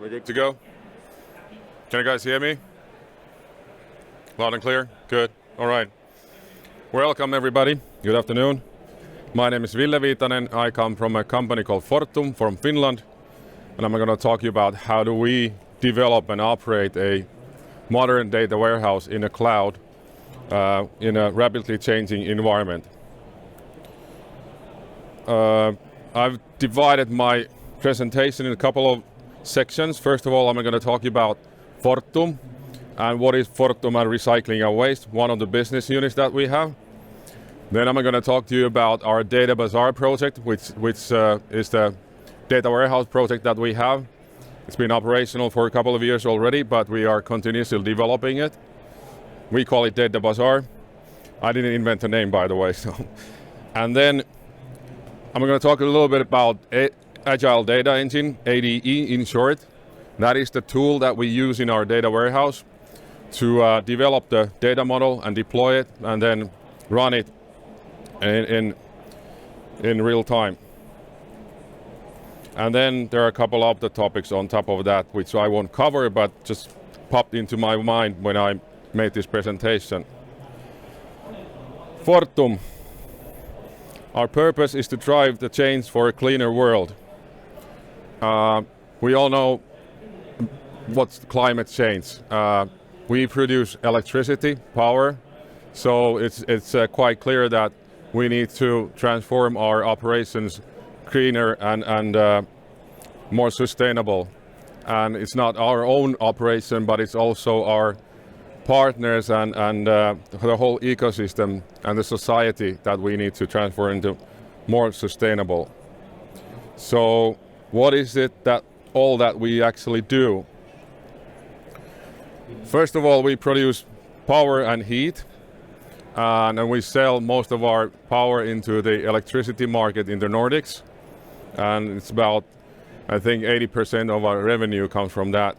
We good to go? Can you guys hear me? Loud and clear? Good. All right. Welcome everybody. Good afternoon. My name is Ville Viitanen. I come from a company called Fortum from Finland. And I'm going to talk to you about how do we develop and operate a modern data warehouse in a cloud in a rapidly changing environment. I've divided my presentation in a couple of sections. First of all, I'm going to talk about Fortum and what is Fortum Recycling Waste, one of the business units that we have. Then I'm going to talk to you about our Data Bazaar project, which is the data warehouse project that we have. It's been operational for a couple of years already, but we are continuously developing it. We call it Data Bazaar. I didn't invent the name, by the way. And then I'm going to talk a little bit about Agile Data Engine, ADE in short. That is the tool that we use in our data warehouse to develop the data model and deploy it and then run it in real time. And then there are a couple of the topics on top of that which I won't cover, but just popped into my mind when I made this presentation. Fortum. Our purpose is to drive the change for a cleaner world. We all know what's climate change. We produce electricity, power, so it's quite clear that we need to transform our operations greener and more sustainable. And it's not our own operation, but it's also our partners and the whole ecosystem and the society that we need to transform into more sustainable. So what is it that all that we actually do? First of all, we produce power and heat, and then we sell most of our power into the electricity market in the Nordics, and it's about, I think, 80% of our revenue comes from that.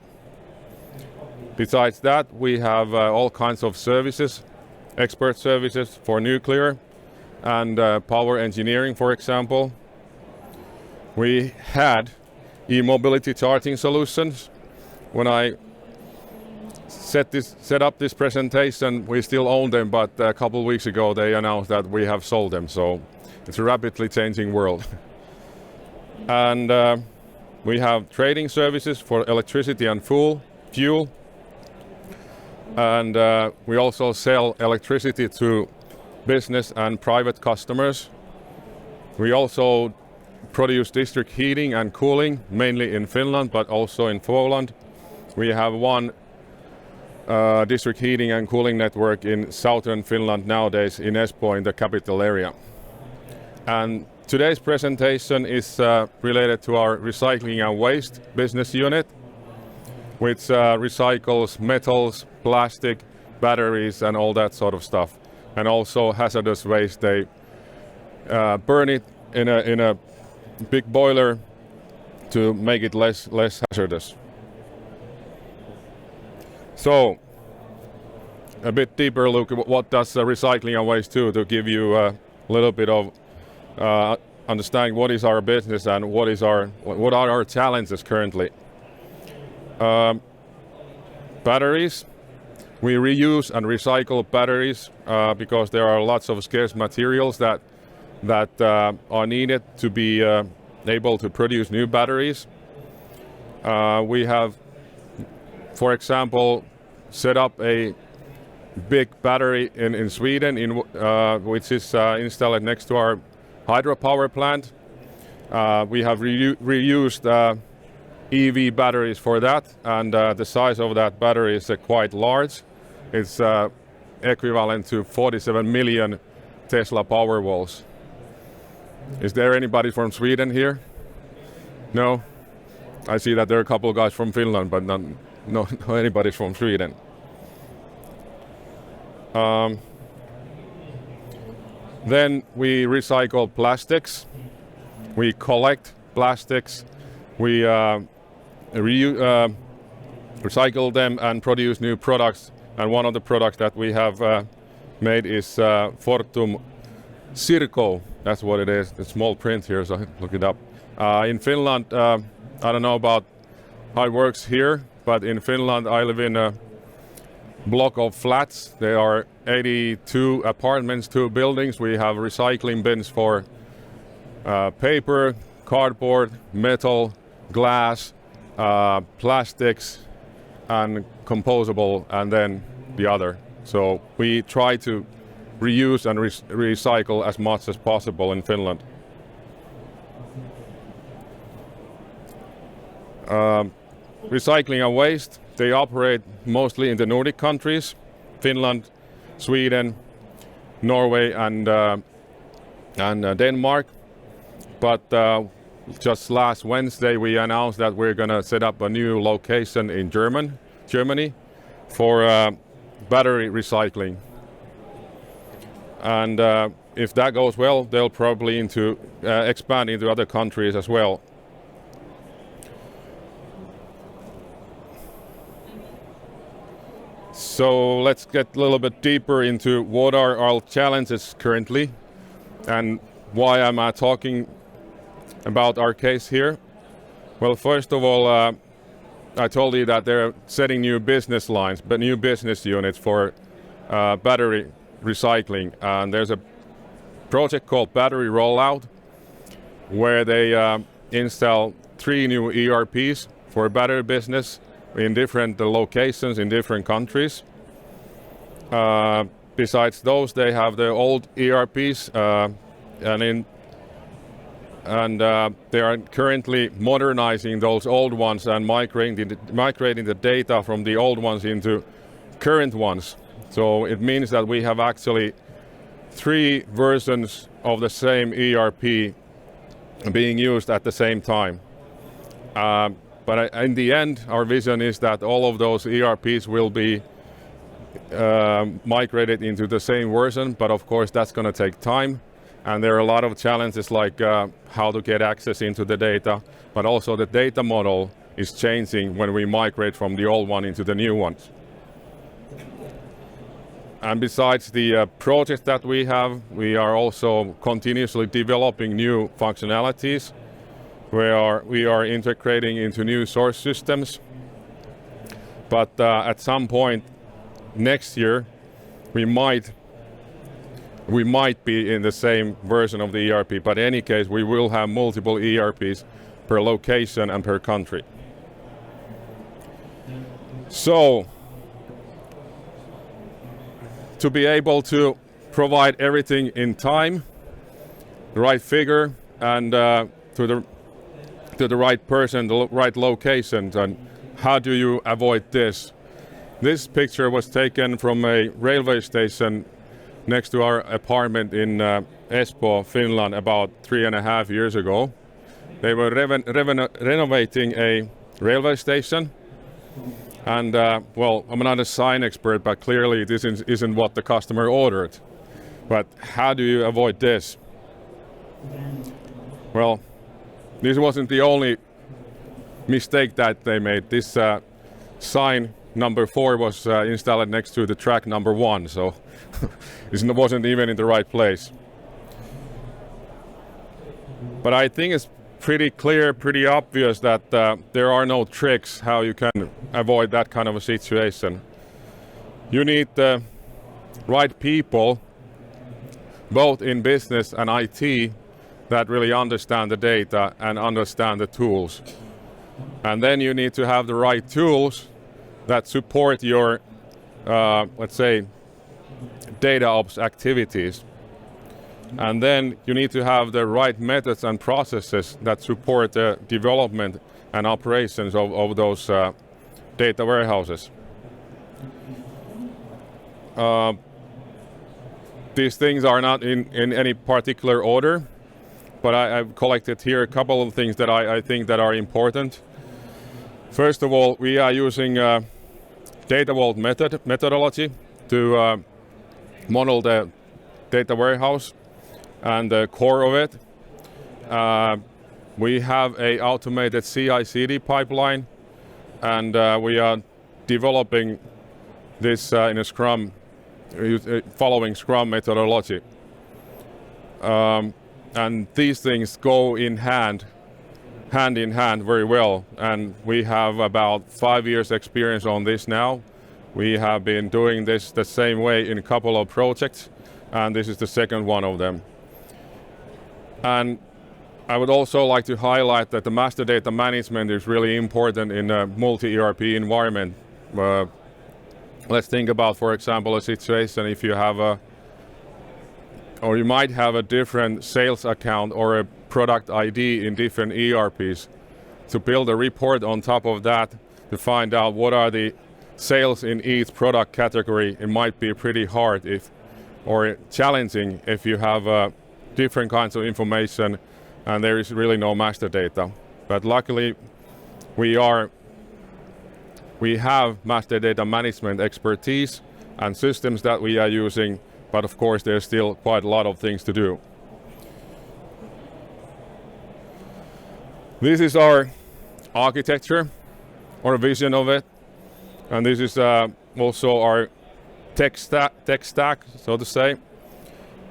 Besides that, we have all kinds of services, expert services for nuclear and power engineering, for example. We had e-mobility charging solutions. When I set up this presentation, we still own them, but a couple of weeks ago they announced that we have sold them, so it's a rapidly changing world. And we have trading services for electricity and fuel. And we also sell electricity to business and private customers. We also produce district heating and cooling, mainly in Finland, but also in Poland. We have one district heating and cooling network in southern Finland nowadays in Espoo, in the capital area. And today's presentation is related to our recycling and waste business unit, which recycles metals, plastic, batteries, and all that sort of stuff. And also hazardous waste. They burn it in a big boiler to make it less hazardous. So, a bit deeper look at what does recycling and waste do, to give you a little bit of understanding what is our business and what are our challenges currently. Batteries. We reuse and recycle batteries because there are lots of scarce materials that are needed to be able to produce new batteries. We have, for example, set up a big battery in Sweden which is installed next to our hydropower plant. We have reused EV batteries for that, and the size of that battery is quite large. It's equivalent to 47 million Tesla Powerwalls. Is there anybody from Sweden here? No? I see that there are a couple of guys from Finland, but no anybody from Sweden. Then we recycle plastics. We collect plastics. We recycle them and produce new products. And one of the products that we have made is Fortum Circo. That's what it is. It's small print here, so look it up. In Finland, I don't know about how it works here, but in Finland I live in a block of flats. There are 82 apartments, 2 buildings. We have recycling bins for paper, cardboard, metal, glass, plastics, and composable, and then the other. So we try to reuse and recycle as much as possible in Finland. Recycling and waste, they operate mostly in the Nordic countries, Finland, Sweden, Norway, and Denmark. But just last Wednesday we announced that we're going to set up a new location in Germany for battery recycling. And if that goes well, they'll probably expand into other countries as well. So let's get a little bit deeper into what are our challenges currently and why am I talking about our case here. Well, first of all, I told you that they're setting new business lines, but new business units for battery recycling. And there's a project called Battery Rollout where they install 3 new ERPs for battery business in different locations in different countries. Besides those, they have the old ERPs, and they are currently modernizing those old ones and migrating the data from the old ones into current ones. So it means that we have actually 3 versions of the same ERP being used at the same time. But in the end, our vision is that all of those ERPs will be migrated into the same version, but of course that's going to take time. And there are a lot of challenges like how to get access into the data, but also the data model is changing when we migrate from the old one into the new ones. And besides the project that we have, we are also continuously developing new functionalities where we are integrating into new source systems. But at some point next year, we might be in the same version of the ERP, but in any case, we will have multiple ERPs per location and per country. So, to be able to provide everything in time, the right figure, and to the right person, the right locations, and how do you avoid this? This picture was taken from a railway station next to our apartment in Espoo, Finland, about 3.5 years ago. They were renovating a railway station, and well, I'm not a sign expert, but clearly this isn't what the customer ordered. But how do you avoid this? Well, this wasn't the only mistake that they made. This sign number 4 was installed next to the track number 1, so it wasn't even in the right place. But I think it's pretty clear, pretty obvious that there are no tricks how you can avoid that kind of a situation. You need the right people, both in business and IT, that really understand the data and understand the tools. And then you need to have the right tools that support your, let's say, DataOps activities. And then you need to have the right methods and processes that support the development and operations of those data warehouses. These things are not in any particular order, but I've collected here a couple of things that I think that are important. First of all, we are using data vault methodology to model the data warehouse and the core of it. We have a automated CI/CD pipeline, and we are developing this in a Scrum, following Scrum methodology. And these things go in hand hand in hand very well, and we have about 5 years experience on this now. We have been doing this the same way in a couple of projects, and this is the second one of them. And I would also like to highlight that the master data management is really important in a multi-ERP environment. Let's think about, for example, a situation if you have or you might have a different sales account or a product ID in different ERPs. To build a report on top of that to find out what are the sales in each product category, it might be pretty hard or challenging if you have different kinds of information and there is really no master data. But luckily we have master data management expertise and systems that we are using, but of course there's still quite a lot of things to do. This is our architecture or vision of it, and this is also our tech stack, so to say.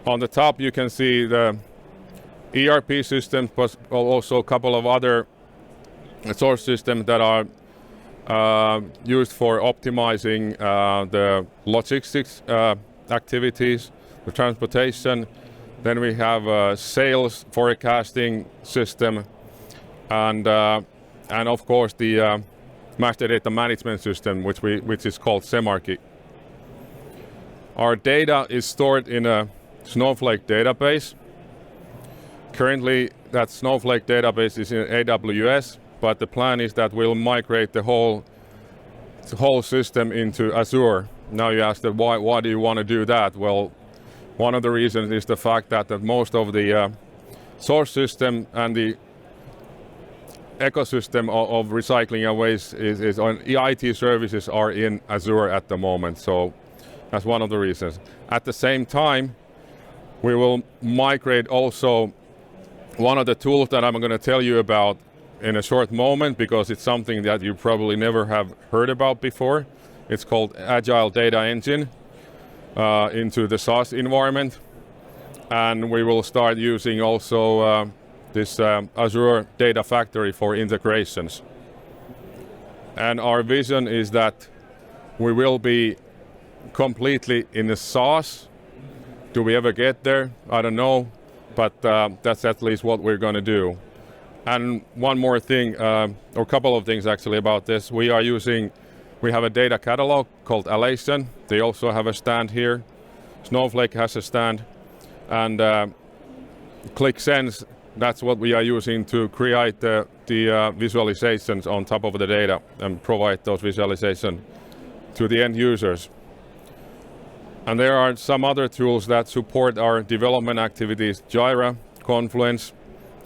On the top you can see the ERP systems, but also a couple of other source systems that are used for optimizing the logistics activities, the transportation. Then we have a sales forecasting system, and of course the master data management system, which is called Semarki. Our data is stored in a Snowflake database. Currently that Snowflake database is in AWS, but the plan is that we'll migrate the whole system into Azure. Now you ask that why do you want to do that? Well, one of the reasons is the fact that most of the source system and the ecosystem of recycling and waste is on IT services are in Azure at the moment. So that's one of the reasons. At the same time, we will migrate also one of the tools that I'm going to tell you about in a short moment, because it's something that you probably never have heard about before. It's called Agile Data Engine into the SaaS environment. And we will start using also this Azure Data Factory for integrations. And our vision is that we will be completely in the SaaS. Do we ever get there? I don't know, but that's at least what we're going to do. And one more thing, or a couple of things actually about this. We have a data catalog called Alation. They also have a stand here. Snowflake has a stand, and ClickSense, that's what we are using to create the visualizations on top of the data and provide those visualizations to the end users. And there are some other tools that support our development activities: Jira, Confluence.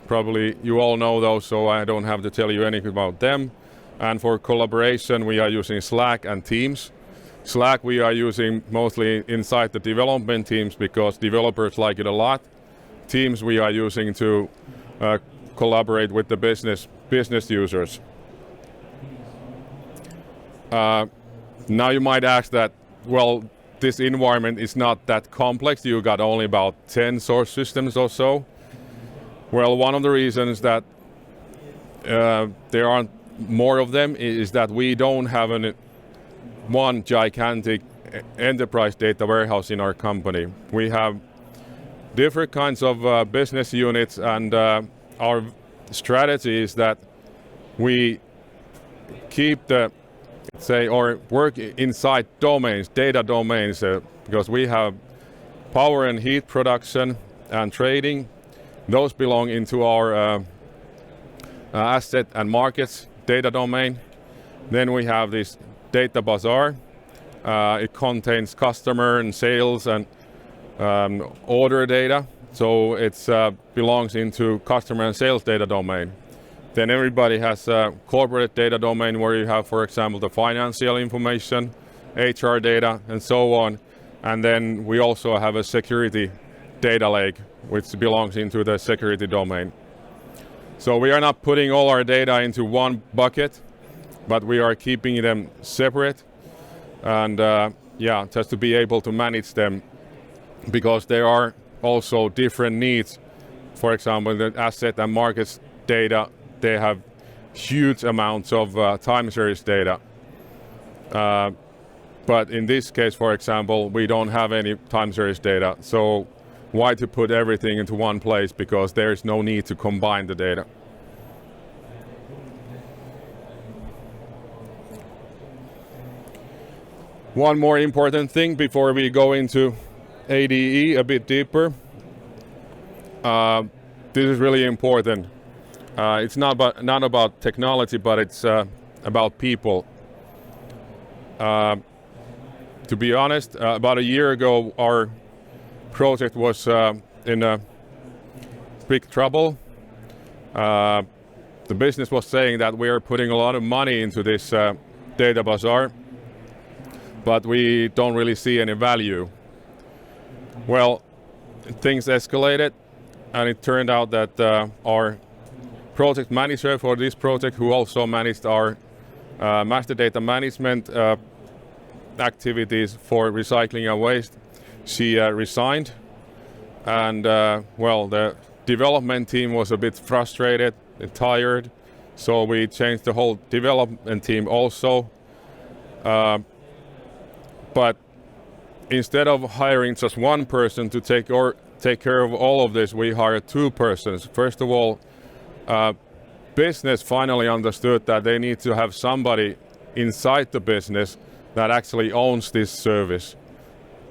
Probably you all know those, so I don't have to tell you anything about them. And for collaboration, we are using Slack and Teams. Slack we are using mostly inside the development teams because developers like it a lot. Teams we are using to collaborate with the business users. Now you might ask that, well, this environment is not that complex. You got only about 10 source systems or so. Well, one of the reasons that there aren't more of them is that we don't have one gigantic enterprise data warehouse in our company. We have different kinds of business units, and our strategy is that we keep or work inside domains, data domains, because we have power and heat production and trading. Those belong into our asset and markets data domain. Then we have this data bazaar. It contains customer and sales and order data. So it belongs into customer and sales data domain. Then everybody has a corporate data domain where you have, for example, the financial information, HR data, and so on. And then we also have a security data lake, which belongs into the security domain. So we are not putting all our data into one bucket, but we are keeping them separate. And just to be able to manage them, because there are also different needs. For example, the asset and markets data they have huge amounts of time series data. But in this case, for example, we don't have any time series data. So why to put everything into one place? Because there is no need to combine the data. One more important thing before we go into ADE a bit deeper. This is really important. It's not about technology, but it's about people. To be honest, about a year ago, our project was in big trouble. The business was saying that we are putting a lot of money into this data bazaar, but we don't really see any value. Well, things escalated, and it turned out that our project manager for this project, who also managed our master data management activities for recycling and waste, she resigned. And well, the development team was a bit frustrated and tired, so we changed the whole development team also. But instead of hiring just one person to take care of all of this, we hired two persons. First of all, business finally understood that they need to have somebody inside the business that actually owns this service,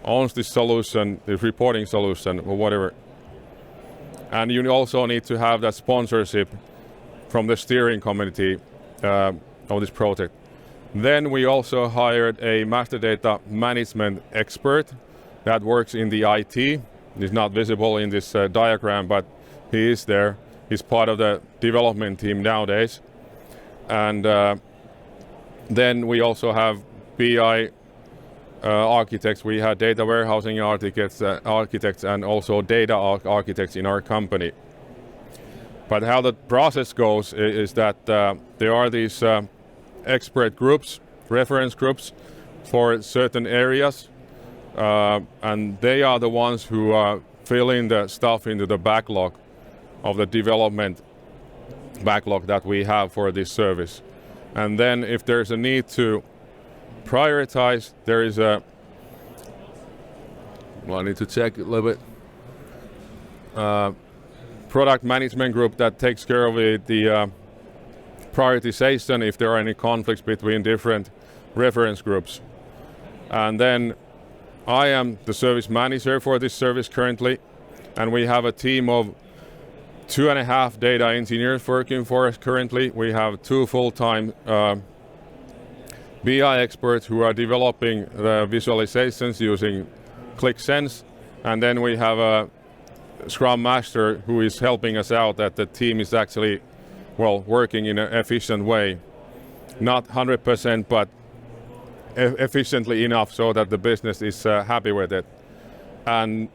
owns this solution, the reporting solution or whatever. And you also need to have that sponsorship from the steering committee of this project. Then we also hired a master data management expert that works in the IT. He's not visible in this diagram, but he is there. He's part of the development team nowadays. And then we also have BI architects. We had data warehousing architects and also data architects in our company. But how the process goes is that there are these expert groups, reference groups for certain areas, and they are the ones who fill in the stuff into the backlog of the development backlog that we have for this service. And then if there's a need to prioritize, there is a, well, I need to check a little bit, product management group that takes care of the prioritization if there are any conflicts between different reference groups. And then I am the service manager for this service currently, and we have a team of 2.5 data engineers working for us currently. We have 2 full-time BI experts who are developing the visualizations using ClickSense, and then we have a Scrum Master who is helping us out that the team is actually, well, working in an efficient way. Not 100%, but efficiently enough so that the business is happy with it. And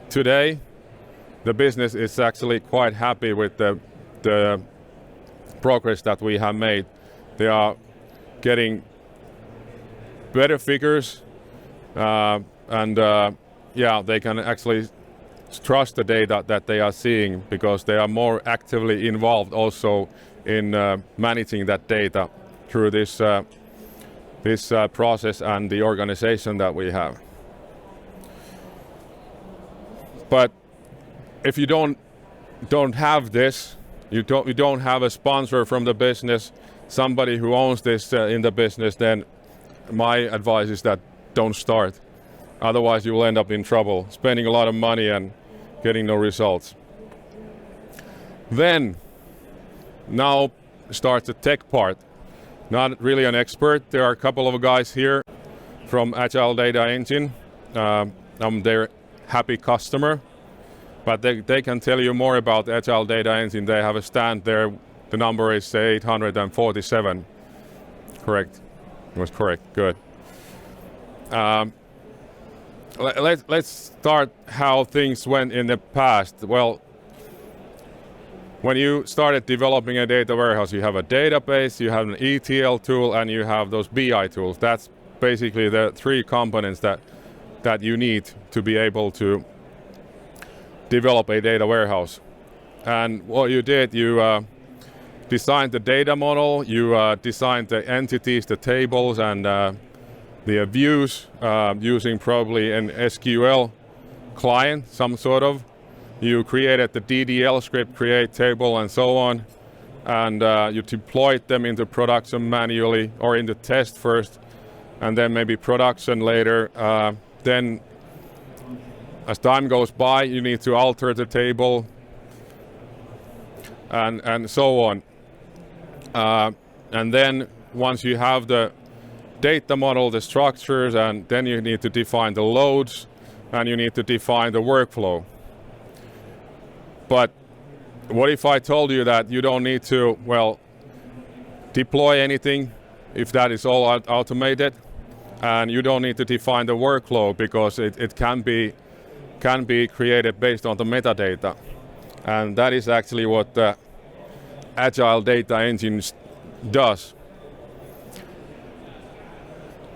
today, the business is actually quite happy with the progress that we have made. They are getting better figures, and yeah, they can actually trust the data that they are seeing because they are more actively involved also in managing that data through this process and the organization that we have. But if you don't have this, you don't have a sponsor from the business, somebody who owns this in the business, then my advice is that don't start. Otherwise you will end up in trouble, spending a lot of money and getting no results. Then, now starts the tech part. Not really an expert. There are a couple of guys here from Agile Data Engine. I'm their happy customer, but they can tell you more about Agile Data Engine. They have a stand there. The number is 847. Correct. It was correct. Good. Let's start how things went in the past. Well, when you started developing a data warehouse, you have a database, you have an ETL tool, and you have those BI tools. That's basically the 3 components that you need to be able to develop a data warehouse. And what you did, you design the data model, you design the entities, the tables, and the views using probably an SQL client, some sort of. You created the DDL script, create table, and so on, and you deployed them into production manually or into test first, and then maybe production later. Then, as time goes by, you need to alter the table, and so on. And then once you have the data model, the structures, and then you need to define the loads, and you need to define the workflow. But what if I told you that you don't need to, well, deploy anything if that is all automated, and you don't need to define the workflow because it can be created based on the metadata. And that is actually what the Agile Data Engine does.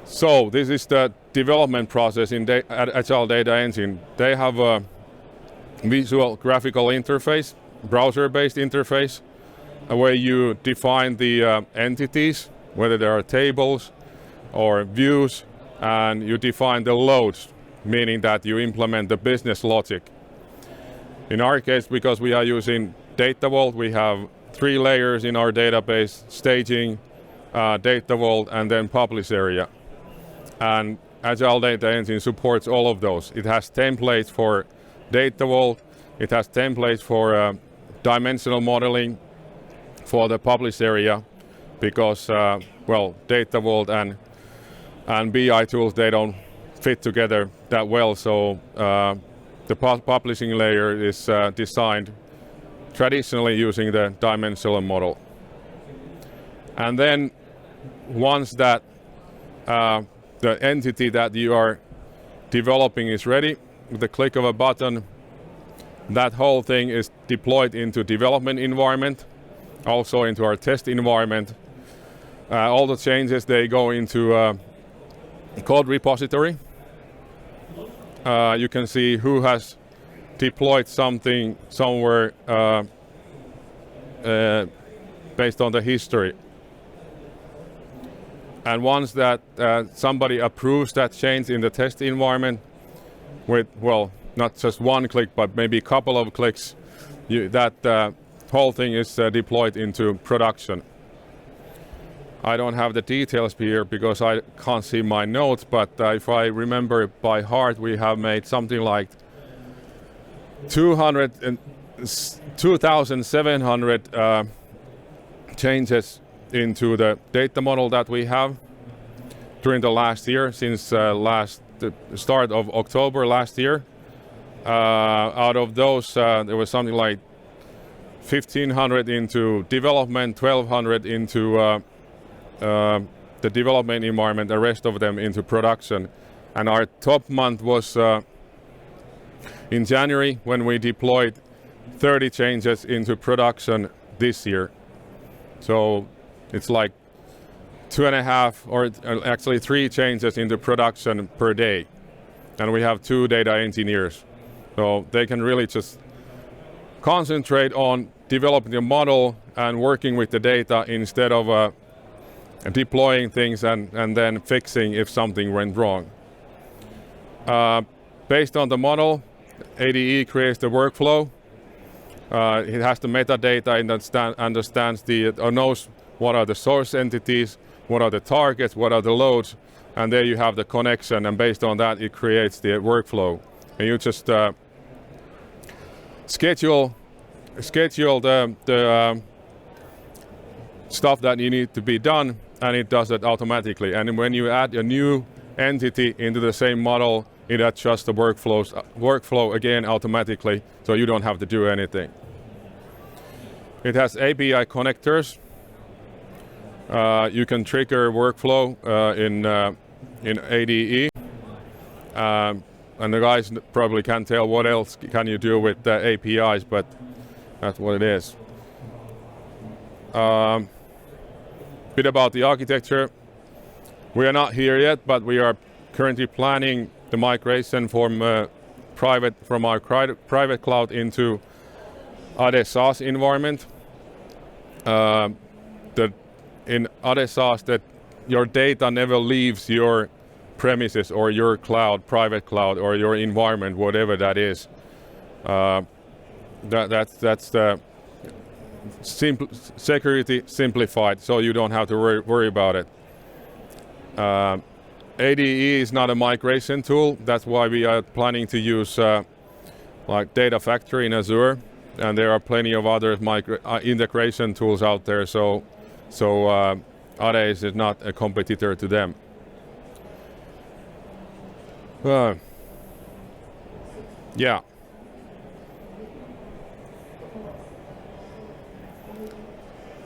So this is the development process in Agile Data Engine. They have a visual graphical interface, browser-based interface, where you define the entities, whether there are tables or views, and you define the loads, meaning that you implement the business logic. In our case, because we are using Data Vault, we have 3 layers in our database: staging, Data Vault, and then publish area. And Agile Data Engine supports all of those. It has templates for Data Vault, it has templates for dimensional modeling for the publish area, because well, Data Vault and BI tools, they don't fit together that well, so the publishing layer is designed traditionally using the dimensional model. And then once that the entity that you are developing is ready, with the click of a button, that whole thing is deployed into development environment, also into our test environment. All the changes, they go into a code repository. You can see who has deployed something somewhere based on the history. And once that somebody approves that change in the test environment with, well, not just one click, but maybe a couple of clicks, that whole thing is deployed into production. I don't have the details here because I can't see my notes, but if I remember by heart, we have made something like 2,700 changes into the data model that we have during the last year, since the start of October last year. Out of those, there was something like 1,500 into development, 1,200 into the development environment, the rest of them into production. And our top month was in January, when we deployed 30 changes into production this year. So it's like 2.5 or actually 3 changes into production per day. And we have 2 data engineers. So they can really just concentrate on developing the model and working with the data instead of deploying things and then fixing if something went wrong. Based on the model, ADE creates the workflow. It has the metadata and understands or knows what are the source entities, what are the targets, what are the loads, and there you have the connection, and based on that it creates the workflow. And you just schedule the stuff that you need to be done, and it does it automatically. And when you add a new entity into the same model, it adjusts the workflow again automatically, so you don't have to do anything. It has API connectors. You can trigger workflow in ADE, and the guys probably can't tell what else can you do with the APIs, but that's what it is. Bit about the architecture. We are not here yet, but we are currently planning the migration from our private cloud into other SaaS environment. in other SaaS that your data never leaves your premises or your cloud, private cloud, or your environment, whatever that is. That's the security simplified, so you don't have to worry about it. ADE is not a migration tool. That's why we are planning to use like Data Factory in Azure, and there are plenty of other integration tools out there. So ADE is not a competitor to them. Yeah.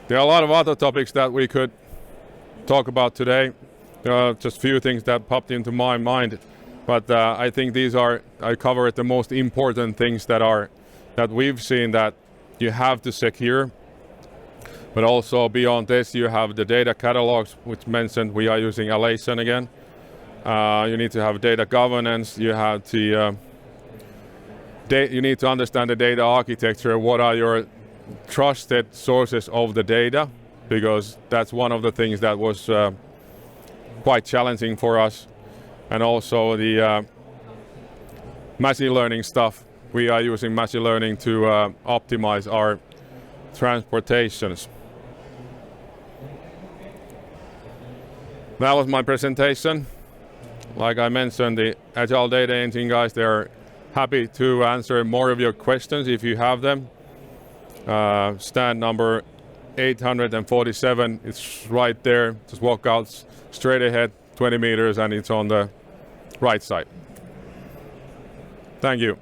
There are a lot of other topics that we could talk about today. Just a few things that popped into my mind, but I think I covered the most important things that we've seen that you have to secure. But also beyond this, you have the data catalogs, which mentioned we are using Alation again. You need to have data governance. You have to you need to understand the data architecture. What are your trusted sources of the data? Because that's one of the things that was quite challenging for us. And also the machine learning stuff. We are using machine learning to optimize our transportations. That was my presentation. Like I mentioned, the Agile Data Engine guys, they're happy to answer more of your questions if you have them. Stand number 847, it's right there. Just walk out straight ahead 20 meters and it's on the right side. Thank you.